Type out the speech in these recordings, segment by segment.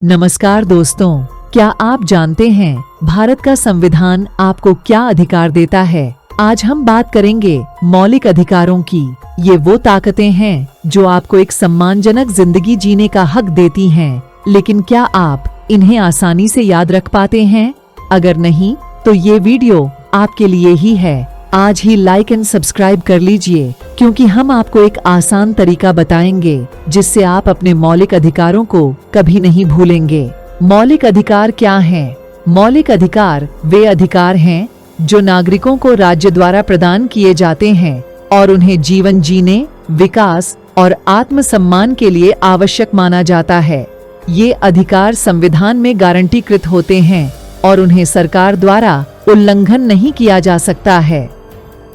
नमस्कार दोस्तों, क्या आप जानते हैं भारत का संविधान आपको क्या अधिकार देता है? आज हम बात करेंगे मौलिक अधिकारों की। ये वो ताकतें हैं जो आपको एक सम्मानजनक जिंदगी जीने का हक देती हैं, लेकिन क्या आप इन्हें आसानी से याद रख पाते हैं? अगर नहीं, तो ये वीडियो आपके लिए ही है। आज ही लाइक एंड सब्सक्राइब कर लीजिए, क्योंकि हम आपको एक आसान तरीका बताएंगे जिससे आप अपने मौलिक अधिकारों को कभी नहीं भूलेंगे। मौलिक अधिकार क्या हैं? मौलिक अधिकार वे अधिकार हैं जो नागरिकों को राज्य द्वारा प्रदान किए जाते हैं और उन्हें जीवन जीने, विकास और आत्मसम्मान के लिए आवश्यक माना जाता है। ये अधिकार संविधान में गारंटीकृत होते हैं और उन्हें सरकार द्वारा उल्लंघन नहीं किया जा सकता है।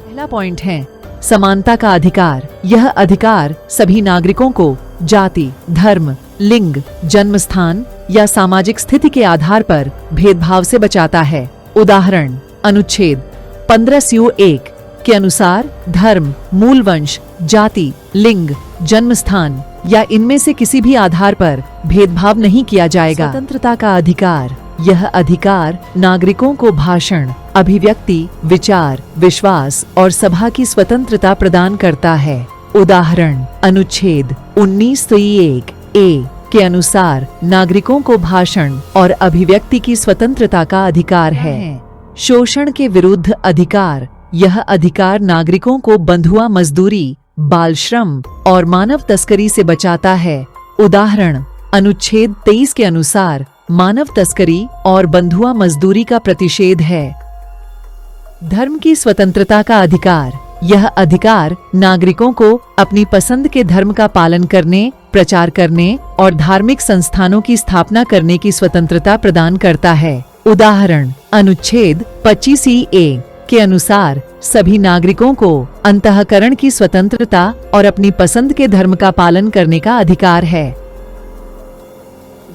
पहला पॉइंट है समानता का अधिकार। यह अधिकार सभी नागरिकों को जाति, धर्म, लिंग, जन्म स्थान या सामाजिक स्थिति के आधार पर भेदभाव से बचाता है। उदाहरण, अनुच्छेद 15(1) के अनुसार धर्म, मूल वंश, जाति, लिंग, जन्म स्थान या इनमें से किसी भी आधार पर भेदभाव नहीं किया जाएगा। स्वतंत्रता का अधिकार। यह अधिकार नागरिकों को भाषण, अभिव्यक्ति, विचार, विश्वास और सभा की स्वतंत्रता प्रदान करता है। उदाहरण, अनुच्छेद 19(1) ए के अनुसार नागरिकों को भाषण और अभिव्यक्ति की स्वतंत्रता का अधिकार है। शोषण के विरुद्ध अधिकार। यह अधिकार नागरिकों को बंधुआ मजदूरी, बाल श्रम और मानव तस्करी से बचाता है। उदाहरण, अनुच्छेद 23 के अनुसार मानव तस्करी और बंधुआ मजदूरी का प्रतिषेध है। धर्म की स्वतंत्रता का अधिकार। यह अधिकार नागरिकों को अपनी पसंद के धर्म का पालन करने, प्रचार करने और धार्मिक संस्थानों की स्थापना करने की स्वतंत्रता प्रदान करता है। उदाहरण, अनुच्छेद 25(a) के अनुसार सभी नागरिकों को अंतःकरण की स्वतंत्रता और अपनी पसंद के धर्म का पालन करने का अधिकार है।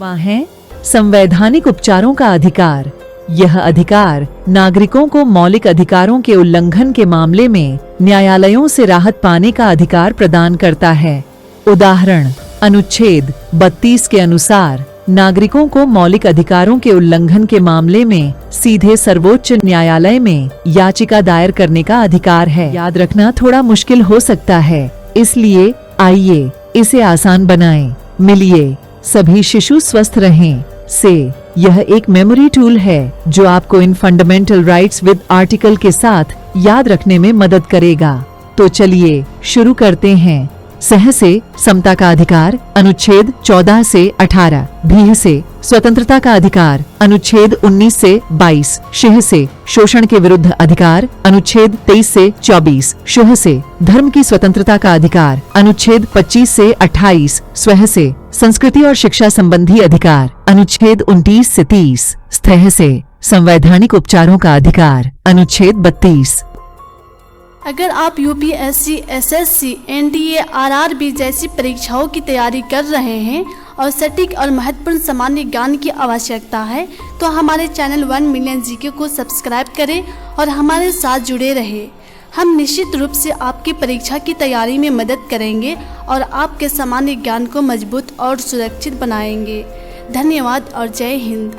वह है संवैधानिक उपचारों का अधिकार। यह अधिकार नागरिकों को मौलिक अधिकारों के उल्लंघन के मामले में न्यायालयों से राहत पाने का अधिकार प्रदान करता है। उदाहरण, अनुच्छेद 32 के अनुसार नागरिकों को मौलिक अधिकारों के उल्लंघन के मामले में सीधे सर्वोच्च न्यायालय में याचिका दायर करने का अधिकार है। याद रखना थोड़ा मुश्किल हो सकता है, इसलिए आइए इसे आसान बनाएं। मिलिए सभी शिशु स्वस्थ रहें से यह एक मेमोरी टूल है जो आपको इन फंडामेंटल राइट्स विद आर्टिकल के साथ याद रखने में मदद करेगा। तो चलिए शुरू करते हैं। सह से समता का अधिकार। अनुच्छेद 14 से 18। भीह से स्वतंत्रता का अधिकार। अनुच्छेद 19 से 22। शिह से शोषण के विरुद्ध अधिकार। अनुच्छेद 23 से 24। शुह से धर्म की स्वतंत्रता का अधिकार। अनुच्छेद 25 से 28। स्वह से संस्कृति और शिक्षा संबंधी अधिकार। अनुच्छेद 29 से 30। स्थह से संवैधानिक उपचारों का अधिकार। अनुच्छेद 32। अगर आप यूपीएससी, एसएससी, एनडीए, आरआरबी जैसी परीक्षाओं की तैयारी कर रहे हैं और सटीक और महत्वपूर्ण सामान्य ज्ञान की आवश्यकता है, तो हमारे चैनल 1 मिलियन जीके को सब्सक्राइब करें और हमारे साथ जुड़े रहें। हम निश्चित रूप से आपकी परीक्षा की तैयारी में मदद करेंगे और आपके सामान्य ज्ञान को मजबूत और सुरक्षित बनाएंगे। धन्यवाद और जय हिंद।